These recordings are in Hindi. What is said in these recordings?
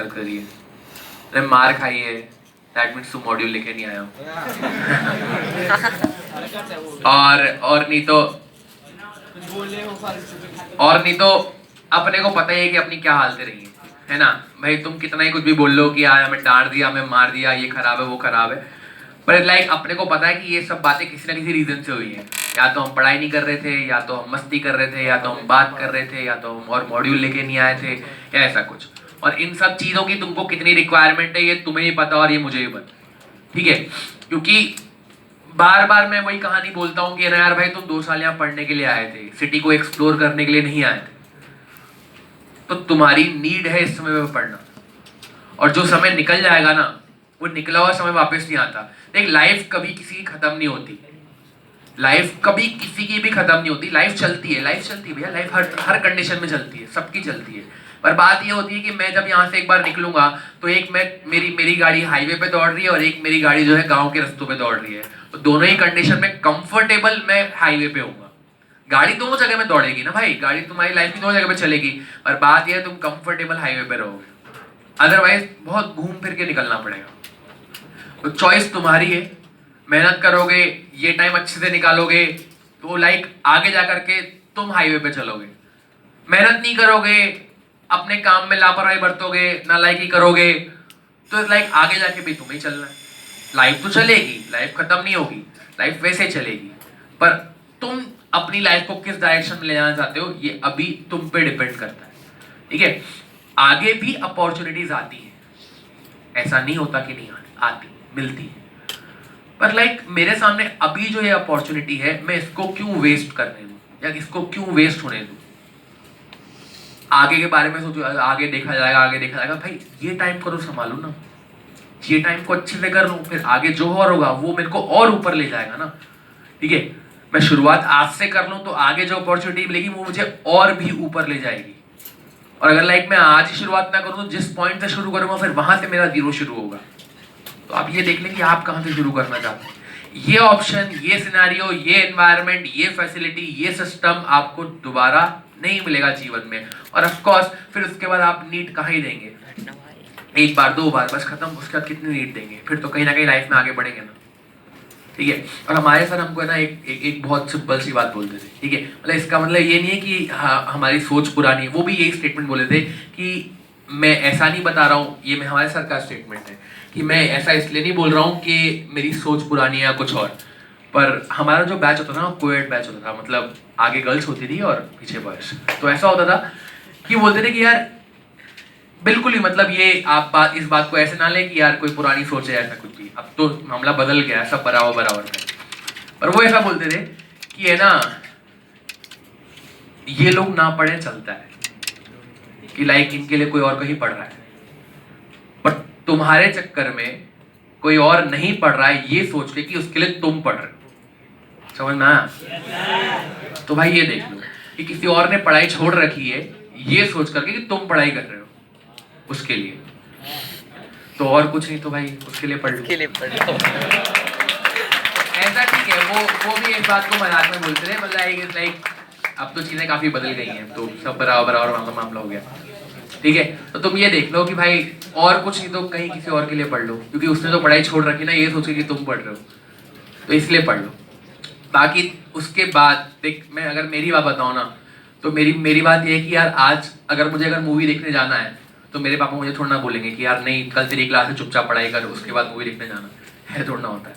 कर रही है, अरे मार खाई है, दैट मीन्स तुम मॉड्यूल लेके नहीं आया हो। और नहीं तो अपने को पता ही है कि अपनी क्या हालतें रही है ना भाई। तुम कितना ही कुछ भी बोल लो कि यार हमें डांट दिया, हमें मार दिया, ये खराब है वो खराब है, पर लाइक अपने को पता है कि ये सब बातें किसी ना किसी रीजन से हुई है। या तो हम पढ़ाई नहीं कर रहे थे, या तो हम मस्ती कर रहे थे, या तो हम बात कर रहे थे, या तो हम और मॉड्यूल लेके नहीं आए थे, या ऐसा कुछ। और इन सब चीजों की तुमको कितनी रिक्वायरमेंट है ये तुम्हें ही पता और ये मुझे ही पता, ठीक है। क्योंकि बार बार मैं वही कहानी बोलता हूँ कि ना यार भाई तुम 2 साल यहाँ पढ़ने के लिए आए थे, सिटी को एक्सप्लोर करने के लिए नहीं आए थे। तो तुम्हारी नीड है इस समय में पढ़ना, और जो समय निकल जाएगा ना वो निकला हुआ समय वापस नहीं आता। देख, लाइफ कभी किसी की खत्म नहीं होती, लाइफ कभी किसी की भी खत्म नहीं होती। लाइफ चलती है भैया, लाइफ हर कंडीशन में चलती है, सबकी चलती है। पर बात ये होती है कि मैं जब यहाँ से एक बार निकलूंगा तो एक मैं मेरी गाड़ी हाईवे पे दौड़ रही है और एक मेरी गाड़ी जो है गांव के रास्तों पे दौड़ रही है, तो दोनों ही कंडीशन में कंफर्टेबल मैं हाईवे पे होऊंगा। गाड़ी दोनों जगह में दौड़ेगी ना भाई, गाड़ी तुम्हारी लाइफ की दोनों जगह पे चलेगी, और बात यह है तुम कंफर्टेबल हाईवे पे रहोगे, अदरवाइज बहुत घूम फिर के निकलना पड़ेगा। तो चॉइस तुम्हारी है, मेहनत करोगे, ये टाइम अच्छे से निकालोगे तो लाइक आगे जा करके तुम हाईवे पे चलोगे। मेहनत नहीं करोगे, अपने काम में लापरवाही बरतोगे, नालायकी करोगे, तो लाइक आगे जाके भी तुम्हें चलना है। लाइफ तो चलेगी, लाइफ खत्म नहीं होगी, लाइफ वैसे चलेगी, पर तुम अपनी लाइफ को किस डायरेक्शन में ले जाना चाहते हो ये अभी तुम पे डिपेंड करता है, ठीक है। आगे भी अपॉर्चुनिटीज आती है, ऐसा नहीं होता कि नहीं आती, मिलती है, पर लाइक मेरे सामने अभी जो ये अपॉर्चुनिटी है मैं इसको क्यों वेस्ट करने दूं, या इसको क्यों वेस्ट होने दूं। आगे के बारे में सोचो, आगे देखा जाएगा भाई, ये टाइम को तो संभालो ना, ये टाइम को अच्छे से कर लूं, फिर आगे जो और होगा वो मेरे को और ऊपर ले जाएगा ना, ठीक है। मैं शुरुआत आज से कर लूं तो आगे जो अपॉर्चुनिटी मिलेगी वो मुझे और भी ऊपर ले जाएगी, और अगर लाइक मैं आज ही शुरुआत ना करूं तो जिस पॉइंट से शुरू करूंगा फिर वहां से मेरा जीरो शुरू होगा। तो आप ये देख लें कि आप कहां से शुरू करना चाहते हैं। ये ऑप्शन, ये सिनेरियो, ये एनवायरनमेंट, ये फैसिलिटी, ये सिस्टम आपको दोबारा नहीं मिलेगा जीवन में, और ऑफ कोर्स फिर उसके बाद आप नीड कहाँ ही देंगे, एक बार 2 बार बस खत्म, उसके बाद कितनी नीड देंगे, फिर तो कहीं ना कहीं लाइफ में आगे बढ़ेंगे ना, ठीक है। और हमारे सर हमको है ना एक बहुत सिंपल सी बात बोलते थे, ठीक है। मतलब इसका मतलब ये नहीं है कि हमारी सोच पुरानी है, वो भी यही स्टेटमेंट बोले थे कि मैं ऐसा नहीं बता रहा हूँ, ये मैं हमारे सर का स्टेटमेंट है कि मैं ऐसा इसलिए नहीं बोल रहा हूँ कि मेरी सोच पुरानी है या कुछ और, पर हमारा जो बैच होता था ना कोएड बैच होता था, मतलब आगे गर्ल्स होती थी और पीछे बॉयज। तो ऐसा होता था कि बोलते थे कि यार बिल्कुल ही, मतलब ये आप इस बात को ऐसे ना लें कि यार कोई पुरानी सोच है ऐसा कुछ भी, अब तो मामला बदल गया, सब बराबर है। पर वो ऐसा बोलते थे कि है ना, ये लोग ना पढ़े चलता है, कि लाइक इनके लिए कोई और कहीं पढ़ रहा है, पर तुम्हारे चक्कर में कोई और नहीं पढ़ रहा है ये सोच के कि उसके लिए तुम पढ़ रहे हो। समझ में आया? तो भाई ये देख लो कि किसी और ने पढ़ाई छोड़ रखी है ये सोच करके कि तुम पढ़ाई कर रहे हो उसके लिए, तो और कुछ नहीं तो भाई उसके लिए पढ़ लो। ऐसा ठीक है, वो भी एक बात को मजाक में बोलते थे, मतलब लाइक अब तो चीजें काफी बदल गई हैं, तो सब बराबर मामला हो गया, ठीक है। तो तुम ये देख लो कि भाई और कुछ नहीं तो कहीं किसी और के लिए पढ़ लो, क्योंकि उसने तो पढ़ाई छोड़ रखी ना ये सोच के कि तुम पढ़ रहे हो, तो इसलिए पढ़ लो। बाकी उसके बाद देख, मैं अगर मेरी बात बताऊँ ना, तो मेरी बात ये है कि यार आज अगर मूवी देखने जाना है तो मेरे पापा मुझे थोड़ा ना बोलेंगे कि यार नहीं कल तेरी क्लास है चुपचाप पढ़ाई कर, उसके बाद मूवी देखने जाना है, थोड़ा ना होता है,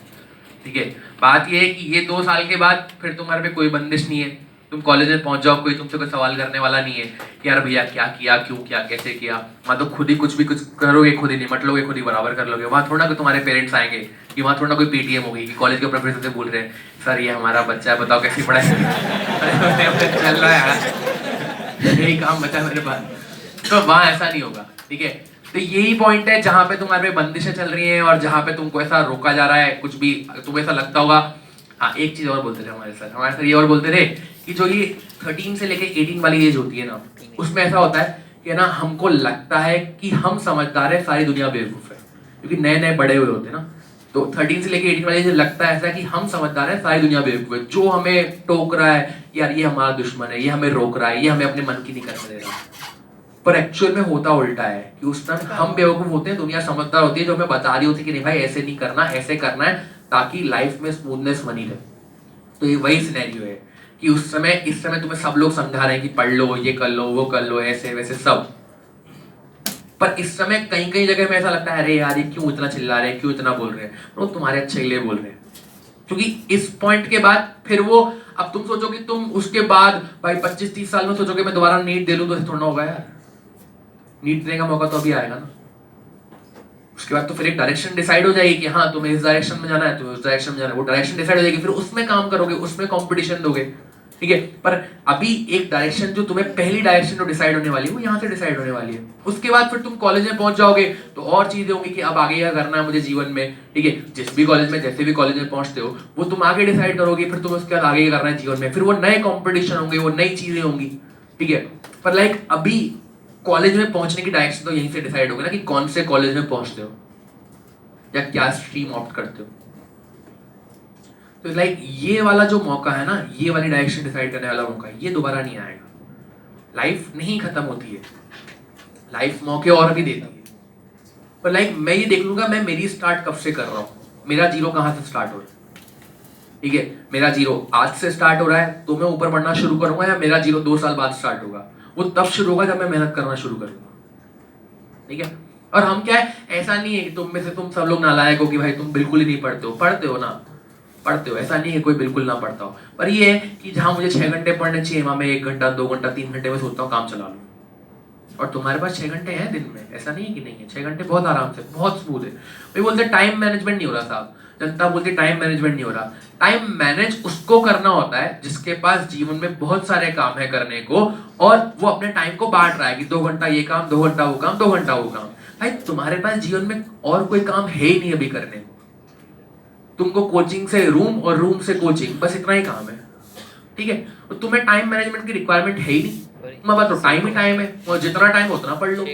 ठीक है। बात ये है कि ये 2 साल के बाद फिर तुम्हारे पे कोई बंदिश नहीं है, तुम कॉलेज में पहुंच जाओ, कोई तुमसे कोई सवाल करने वाला नहीं है कि यार भैया क्या किया, क्यों किया, कैसे किया। वहाँ तो खुद ही कुछ करोगे, खुद ही निमट लोगे, खुद ही बराबर कर लोगे। वहाँ थोड़ा ना तुम्हारे पेरेंट्स आएंगे, कि वहाँ थोड़ा कोई पीटीएम होगी कि कॉलेज के प्रोफेसर से बोल रहे हैं सर ये हमारा बच्चा है, बताओ कैसी पढ़ाई चल रहा है, यही काम बचा है मेरे पास। तो वहाँ ऐसा नहीं होगा, ठीक है। तो यही पॉइंट है जहाँ पे तुम्हारे पे बंदिशें चल रही हैं और जहाँ पे तुमको ऐसा रोका जा रहा है, कुछ भी तुम्हें ऐसा लगता होगा। हाँ, एक चीज और बोलते थे हमारे सर ये और बोलते थे कि जो ये 13 से लेके 18 वाली एज होती है ना, उसमें ऐसा होता है कि ना हमको लगता है कि हम समझदार है, सारी दुनिया बेवकूफ है, क्योंकि नए नए बड़े हुए होते हैं ना। तो 13 से लेके 18 वाली एज लगता है ऐसा कि हम समझदार है, सारी दुनिया बेवकूफ है, जो हमें टोक रहा है यार ये हमारा दुश्मन है, ये हमें रोक रहा है, ये हमें अपने मन की नहीं करने दे रहा। पर एक्चुअल में होता उल्टा है कि उस टाइम हम बेवकूफ होते हैं, दुनिया समझदार होती है जो हमें बता रही होती है कि नहीं भाई ऐसे नहीं करना, ऐसे करना है ताकि लाइफ में स्मूथनेस बनी रहे। तो ये वही सिनेरियो है कि इस समय तुम्हें सब लोग समझा रहे हैं कि पढ़ लो, ये कर लो, वो कर लो, ऐसे वैसे सब। पर इस समय कहीं कहीं जगह में ऐसा लगता है अरे यार ये क्यों इतना चिल्ला रहे हैं, क्यों इतना बोल रहे हैं। वो तुम्हारे अच्छे के लिए बोल रहे हैं, क्योंकि इस पॉइंट के बाद फिर वो, अब तुम सोचो कि तुम उसके बाद भाई 25-30 साल में सोचोगे मैं दोबारा नीट दे लूं, तो थोड़ा होगा यार। नीट देने का मौका तो अभी आएगा ना। उसके बाद तो फिर एक डायरेक्शन डिसाइड हो जाएगी कि हाँ तुम्हें इस डायरेक्शन में जाना है, तो उस डायरेक्शन में जाना है, वो डायरेक्शन डिसाइड हो जाएगी, फिर उसमें काम करोगे, उसमें कंपटीशन दोगे, ठीक है। पर अभी एक डायरेक्शन जो तुम्हें पहली डायरेक्शन जो डिसाइड होने वाली है वो यहाँ से डिसाइड होने वाली है। उसके बाद फिर तुम कॉलेज में पहुंच जाओगे तो और चीजें होंगी कि अब आगे क्या करना है मुझे जीवन में, ठीक है। जिस भी कॉलेज में, जैसे भी कॉलेज में पहुंचते हो वो तुम आगे डिसाइड करोगे, फिर तुम उसके बाद आगे क्या करना है जीवन में, फिर वो नए कॉम्पिटिशन होंगे, वो नई चीजें होंगी, ठीक है। पर लाइक अभी कॉलेज में पहुंचने की डायरेक्शन तो यहीं से डिसाइड होगी ना कि कौन से कॉलेज में पहुंचते हो या क्या स्ट्रीम ऑप्ट करते हो। तो लाइक ये वाला जो मौका है ना, ये वाली डायरेक्शन डिसाइड करने वाला मौका, ये दोबारा नहीं आएगा। लाइफ नहीं खत्म होती है, लाइफ मौके और भी देती है। पर लाइक मैं ये देख लूंगा मैं मेरी स्टार्ट कब से कर रहा हूँ, मेरा जीरो कहाँ से स्टार्ट हो रहा है, ठीक है। मेरा जीरो आज से स्टार्ट हो रहा है तो मैं ऊपर बढ़ना शुरू करूंगा, या मेरा जीरो 2 साल बाद स्टार्ट होगा, वो तब शुरू होगा जब मैं मेहनत करना शुरू करूंगा, ठीक है। और हम क्या है, ऐसा नहीं है कि तुम में से तुम सब लोग नालायक हो कि भाई तुम बिल्कुल ही नहीं पढ़ते हो ना, पढ़ते हो, ऐसा नहीं है कोई बिल्कुल ना पढ़ता हो। पर ये है कि जहां मुझे 6 घंटे पढ़ने चाहिए वहां मैं 1 घंटा, 2 घंटा, 3 घंटे में सोचता हूँ काम चला लूँ। और तुम्हारे पास 6 घंटे हैं दिन में, ऐसा नहीं है कि नहीं है, 6 घंटे बहुत आराम से, बहुत स्मूथ है। भाई बोलते टाइम मैनेजमेंट नहीं हो रहा साहब, जनता बोलती टाइम मैनेजमेंट नहीं हो रहा। टाइम मैनेज उसको करना होता है जिसके पास जीवन में बहुत सारे काम है करने को, और वो अपने टाइम को बांट रहा है कि 2 घंटा ये काम, 2 घंटा वो काम, 2 घंटा वो काम। भाई तुम्हारे पास जीवन में और कोई काम है ही नहीं अभी करने को, तुमको कोचिंग से रूम और रूम से कोचिंग, बस इतना ही काम है, ठीक है। तो तुम्हें टाइम मैनेजमेंट की रिक्वायरमेंट है ही नहीं, मैं बात तो टाइम ही टाइम है, और जितना टाइम उतना पढ़ लो।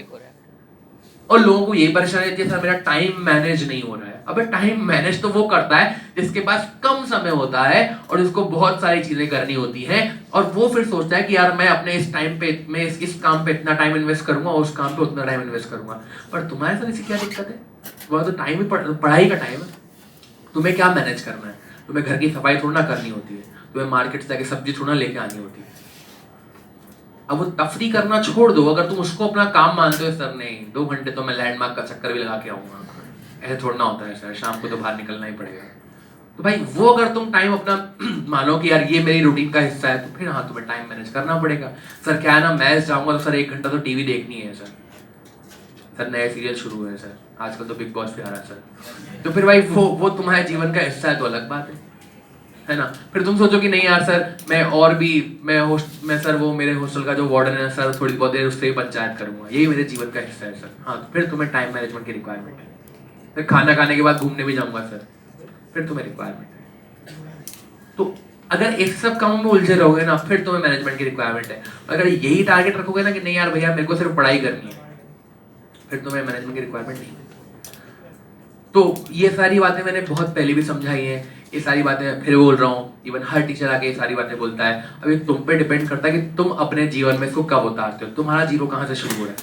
और लोगों को यही परेशानी रहती है सर मेरा टाइम मैनेज नहीं हो रहा है। अबे टाइम मैनेज तो वो करता है जिसके पास कम समय होता है और उसको बहुत सारी चीजें करनी होती हैं, और वो फिर सोचता है कि यार मैं अपने इस टाइम पे, मैं इस काम पे इतना टाइम इन्वेस्ट करूंगा और उस काम पे उतना टाइम इन्वेस्ट करूंगा। पर तुम्हारे साथ इसे क्या दिक्कत है, वह तो टाइम ही पढ़ाई का टाइम है। तुम्हें क्या मैनेज करना है, तुम्हें घर की सफाई थोड़ा करनी होती है, तुम्हें मार्केट से जाके सब्जी थोड़ा लेके आनी होती है। अब वो तफरी करना छोड़ दो, अगर तुम उसको अपना काम मानते हो सर नहीं 2 घंटे तो मैं लैंडमार्क का चक्कर भी लगा के आऊंगा, ऐसे थोड़ा होता है सर, शाम को तो बाहर निकलना ही पड़ेगा। तो भाई वो अगर तुम टाइम अपना मानो कि यार ये मेरी रूटीन का हिस्सा है, तो फिर हाँ तुम्हें टाइम मैनेज करना पड़ेगा। सर क्या है ना, मैच जाऊंगा तो सर 1 घंटा तो टीवी देखनी है सर नए सीरियल शुरू हुए हैं सर, आजकल तो बिग बॉस भी आ रहा है सर। तो फिर भाई वो तुम्हारे जीवन का हिस्सा है तो अलग बात है ना। फिर तुम सोचो कि नहीं यार सर मैं और भी मैं सर वो मेरे हॉस्टल का जो वार्डन है सर थोड़ी बहुत देर उससे ही पंचायत करूंगा, यही मेरे जीवन का हिस्सा है सर। हाँ तो फिर तुम्हें टाइम मैनेजमेंट की रिक्वायरमेंट है। फिर खाना खाने के बाद घूमने भी जाऊंगा सर, फिर तुम्हें रिक्वायरमेंट है। तो अगर इस सब कामों में उलझे रहोगे ना, फिर तुम्हें मैनेजमेंट की रिक्वायरमेंट है। अगर यही टारगेट रखोगे ना कि नहीं यार भैया मेरे को सिर्फ पढ़ाई करनी है, फिर तुम्हें मैनेजमेंट की रिक्वायरमेंट नहीं है। तो ये सारी बातें मैंने बहुत पहले भी समझाई हैं, ये सारी बातें फिर बोल रहा हूँ। इवन हर टीचर आके ये सारी बातें बोलता है। अब ये तुम पे डिपेंड करता है कि तुम अपने जीवन में इसको कब उतारते हो। तुम्हारा जीरो कहाँ से शुरू हो रहा है,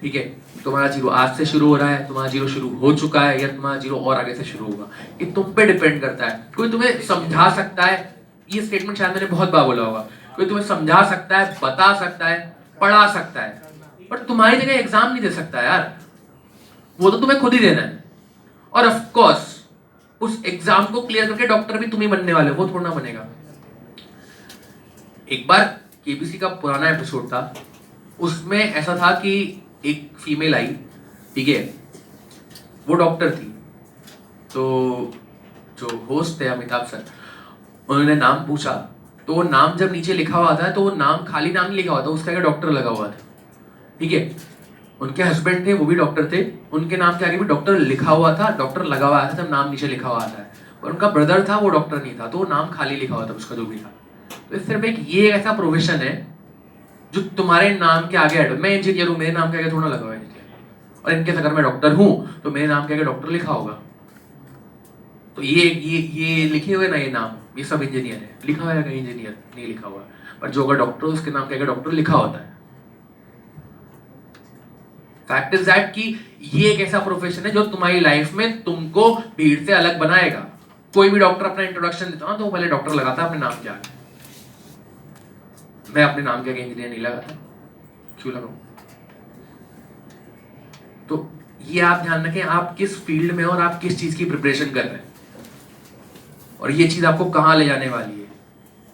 ठीक है। तुम्हारा जीरो आज से शुरू हो रहा है, तुम्हारा जीरो शुरू हो चुका है, या तुम्हारा जीरो और आगे से शुरू होगा, ये तुम पे डिपेंड करता है। कोई तुम्हें समझा सकता है, ये स्टेटमेंट शायद मैंने बहुत बार बोला होगा, कोई तुम्हें समझा सकता है, बता सकता है, पढ़ा सकता है, पर तुम्हारी जगह एग्जाम नहीं दे सकता यार, वो तो तुम्हें खुद ही देना है। और ऑफ कोर्स उस एग्जाम को क्लियर करके डॉक्टर भी तुम ही बनने वाले हो, वो थोड़ा बनेगा। एक बार केबीसी का पुराना एपिसोड था, उसमें ऐसा था कि एक फीमेल आई, ठीक है, वो डॉक्टर थी। तो जो होस्ट थे अमिताभ सर, उन्होंने नाम पूछा, तो वो नाम जब नीचे लिखा हुआ था तो वो नाम खाली नाम नहीं लिखा हुआ था, उसके आगे डॉक्टर लगा हुआ था, ठीक है। उनके हस्बैंड थे वो भी डॉक्टर थे, उनके नाम के आगे भी डॉक्टर लिखा हुआ था, डॉक्टर लगा हुआ था जब नाम नीचे लिखा हुआ था। और उनका ब्रदर था वो डॉक्टर नहीं था, तो वो नाम खाली लिखा हुआ था उसका जो भी था। तो सिर्फ एक ये ऐसा प्रोफेशन है जो तुम्हारे नाम के आगे मैं इंजीनियर हूँ, मेरे नाम के आगे थोड़ा लगा हुआ है इंजीनियर, और इनके अगर मैं डॉक्टर हूँ तो मेरे नाम के आगे डॉक्टर लिखा होगा। तो ये लिखे हुए ना ये नाम, ये सब इंजीनियर है, लिखा हुआ है कहीं इंजीनियर नहीं लिखा हुआ, पर जो अगर डॉक्टर उसके नाम के आगे डॉक्टर लिखा होता है। फैक्ट इज दैट कि ये एक ऐसा प्रोफेशन है जो तुम्हारी लाइफ में तुमको भीड़ से अलग बनाएगा। कोई भी डॉक्टर अपना इंट्रोडक्शन देता है तो वो पहले डॉक्टर लगाता है अपने नाम के आगे। मैं अपने नाम के आगे इंजीनियर नहीं लगाता, क्यों लगाऊं? तो ये आप ध्यान रखें, आप किस फील्ड में और आप किस चीज की प्रिपरेशन कर रहे हैं, और ये चीज आपको कहां ले जाने वाली है।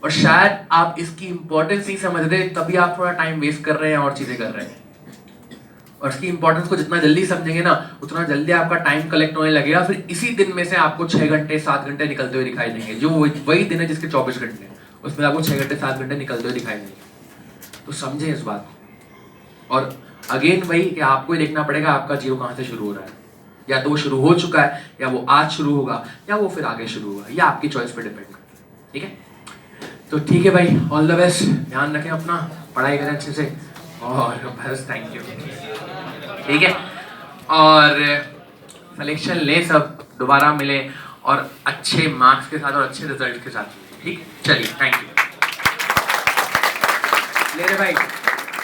और शायद आप इसकी इंपॉर्टेंस नहीं समझ रहे, तभी आप थोड़ा टाइम वेस्ट कर रहे हैं और चीजें कर रहे हैं। और इसकी इंपॉर्टेंस को जितना जल्दी समझेंगे ना, उतना जल्दी आपका टाइम कलेक्ट होने लगेगा। फिर इसी दिन में से आपको 6 घंटे 7 घंटे निकलते हुए दिखाई देंगे, जो वही दिन है जिसके 24 घंटे, उसमें आपको 6 घंटे 7 घंटे निकलते हुए दिखाई देंगे। तो समझें इस बात को। और अगेन वही कि आपको ही देखना पड़ेगा आपका जीरो कहाँ से शुरू हो रहा है। या तो वो शुरू हो चुका है, या वो आज शुरू होगा, या वो फिर आगे शुरू होगा। ये आपकी चॉइस पे डिपेंड करता है। ठीक है, तो ठीक है भाई, ऑल द बेस्ट, ध्यान रखें अपना, पढ़ाई करें अच्छे से, और बस थैंक यू। ठीक है, और सिलेक्शन ले, सब दोबारा मिले और अच्छे मार्क्स के साथ और अच्छे रिजल्ट के साथ। ठीक, चलिए, थैंक यू।